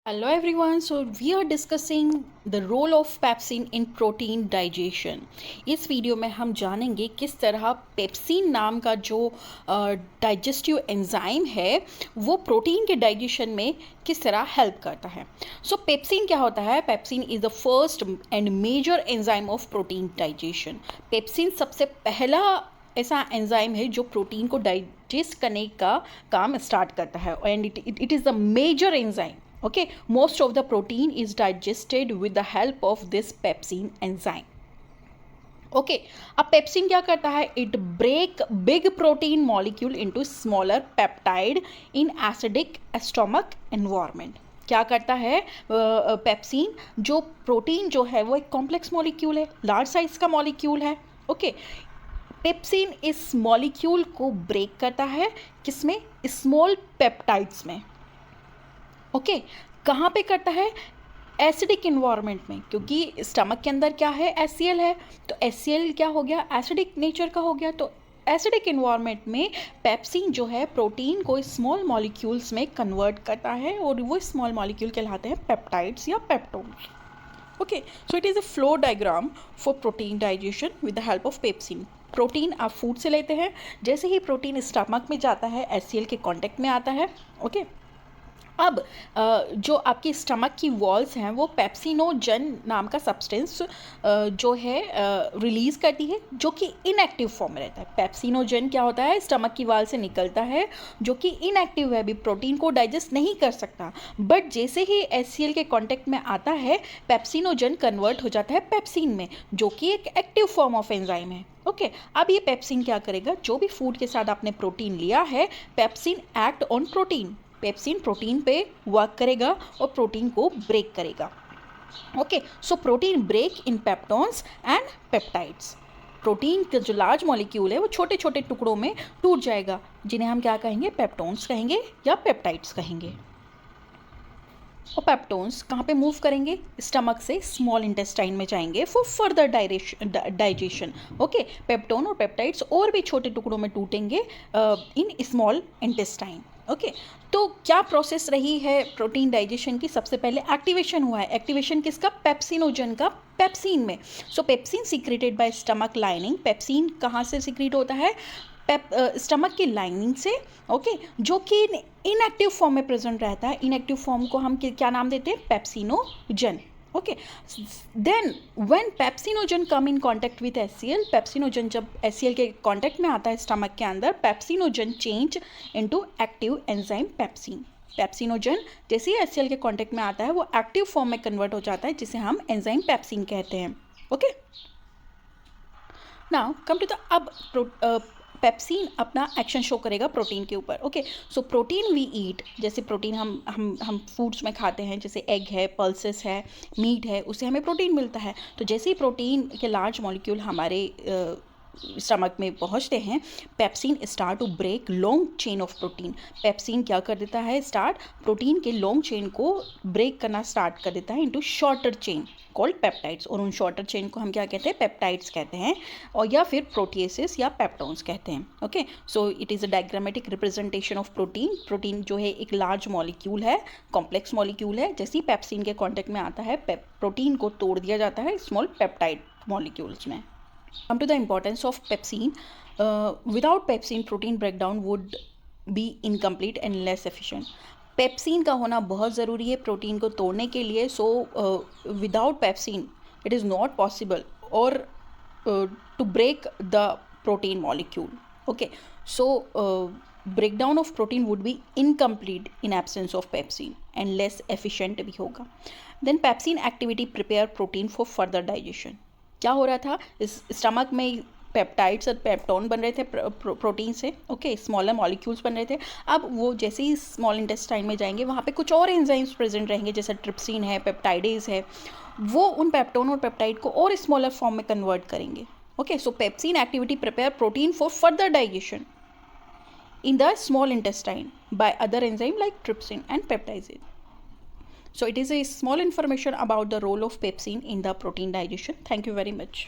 Hello everyone, so we are discussing the role of pepsin in protein digestion. इस video में हम जानेंगे किस तरह पेप्सिन नाम का जो डाइजेस्टिव एंजाइम है वो प्रोटीन के डाइजेशन में किस तरह हेल्प करता है. सो पेप्सिन क्या होता है? Pepsin is the first and major enzyme of protein digestion. Pepsin सबसे पहला ऐसा एंजाइम है जो प्रोटीन को डाइजेस्ट करने का काम स्टार्ट करता है and it is the major enzyme. Okay, most of the protein is digested with the help of this pepsin enzyme. Okay, अब पेप्सिन क्या करता है? It break big protein molecule into smaller peptide in acidic stomach environment. क्या करता है pepsin? जो protein जो है वो एक कॉम्प्लेक्स मॉलिक्यूल है, लार्ज साइज का मॉलिक्यूल है. ओके, पेप्सिन इस मॉलिक्यूल को ब्रेक करता है किसमें? स्मॉल पेप्टाइड्स में. ओके, कहाँ पे करता है? एसिडिक इन्वायरमेंट में, क्योंकि स्टमक के अंदर क्या है? HCl है. तो HCl क्या हो गया? एसिडिक नेचर का हो गया. तो एसिडिक इन्वायरमेंट में पेप्सिन जो है प्रोटीन को स्मॉल मॉलिक्यूल्स में कन्वर्ट करता है और वो स्मॉल मॉलिक्यूल कहलाते हैं पेप्टाइड्स या peptones. Okay, so it is a flow diagram for protein digestion with the help of pepsin. Protein आप फूड से लेते हैं, जैसे ही प्रोटीन स्टमक में जाता है HCl के कॉन्टेक्ट में आता है. ओके, अब जो आपकी स्टमक की वॉल्स हैं वो पेप्सिनोजन नाम का सब्सटेंस जो है रिलीज़ करती है, जो कि इनएक्टिव फॉर्म में रहता है. पेप्सिनोजन क्या होता है? स्टमक की वॉल से निकलता है, जो कि इनएक्टिव है, अभी प्रोटीन को डाइजेस्ट नहीं कर सकता. बट जैसे ही HCl के कांटेक्ट में आता है पेप्सिनोजन कन्वर्ट हो जाता है पेप्सिन में, जो कि एक एक्टिव फॉर्म ऑफ एंजाइम है. ओके, अब ये पेप्सिन क्या करेगा? जो भी फूड के साथ आपने प्रोटीन लिया है, pepsin act on protein. Pepsin protein पे वर्क करेगा और प्रोटीन को ब्रेक करेगा. Okay, so protein break in peptones and peptides. Protein का जो लार्ज मॉलिक्यूल है वो छोटे छोटे टुकड़ों में टूट जाएगा, जिन्हें हम क्या कहेंगे? पेप्टोन्स कहेंगे या पेप्टाइड्स कहेंगे. और पेप्टोन्स कहाँ पे मूव करेंगे? स्टमक से स्मॉल इंटेस्टाइन में जाएंगे for further digestion. Okay, peptone और पेप्टाइड्स और भी छोटे टुकड़ों में टूटेंगे इन स्मॉल इंटेस्टाइन. ओके, तो क्या प्रोसेस रही है प्रोटीन डाइजेशन की? सबसे पहले एक्टिवेशन हुआ है. एक्टिवेशन किसका? पेप्सिनोजन का पेप्सिन में. सो pepsin secreted by stomach lining. Pepsin कहाँ से सीक्रेट होता है? स्टमक की लाइनिंग से. ओके, जो कि इनएक्टिव फॉर्म में प्रेजेंट रहता है. इनएक्टिव फॉर्म को हम क्या नाम देते हैं? Pepsinogen. Okay, then when pepsinogen come in contact with HCl, pepsinogen जब HCl के कांटेक्ट में आता है स्टमक के अंदर, pepsinogen change into active enzyme pepsin. Pepsinogen जैसे ही HCl के कांटेक्ट में आता है वो एक्टिव फॉर्म में कन्वर्ट हो जाता है, जिसे हम एंजाइम पेप्सिन कहते हैं. Okay, now come to the अब पेप्सिन अपना एक्शन शो करेगा प्रोटीन के ऊपर. Okay, so protein we eat, जैसे प्रोटीन हम फूड्स में खाते हैं, जैसे एग है, पल्सेस है, मीट है, उससे हमें प्रोटीन मिलता है. तो जैसे ही प्रोटीन के लार्ज मॉलिक्यूल हमारे स्टमक में पहुंचते हैं, pepsin start to break long chain of protein. पेप्सिन क्या कर देता है? स्टार्ट प्रोटीन के लॉन्ग चेन को ब्रेक करना स्टार्ट कर देता है into shorter chain called peptides. और उन शॉर्टर चेन को हम क्या कहते हैं? पेप्टाइड्स कहते हैं, और या फिर प्रोटीएसेस या पेप्टोन्स कहते हैं. Okay, so it is a diagrammatic representation of protein. Protein जो है एक लार्ज मॉलिक्यूल है, कॉम्प्लेक्स मॉलिक्यूल है. जैसे ही पेप्सिन के कॉन्टेक्ट में आता है प्रोटीन को तोड़ दिया जाता है स्मॉल पेप्टाइड मॉलिक्यूल्स में. Come to the importance of pepsin. Without pepsin, protein breakdown would be incomplete and less efficient. Pepsin का होना बहुत ज़रूरी है प्रोटीन को तोड़ने के लिए. So without pepsin it is not possible और to break the protein molecule. Okay, so breakdown of protein would be incomplete in absence of pepsin and less efficient भी होगा. Then pepsin activity prepare protein for further digestion. क्या हो रहा था? इस stomach में peptides और पेप्टोन बन रहे थे प्रोटीन से. ओके, स्मॉलर मॉलिक्यूल्स बन रहे थे. अब वो जैसे ही स्मॉल इंटेस्टाइन में जाएंगे वहाँ पे कुछ और एंजाइम्स प्रेजेंट रहेंगे, जैसे ट्रिप्सिन है, पेप्टाइडेज है. वो उन पेप्टोन और पेप्टाइड को और स्मॉलर फॉर्म में कन्वर्ट करेंगे. Okay, so pepsin activity prepare protein for further digestion in the small intestine by other enzyme like trypsin and peptidase. So it is a small information about the role of pepsin in the protein digestion. Thank you very much.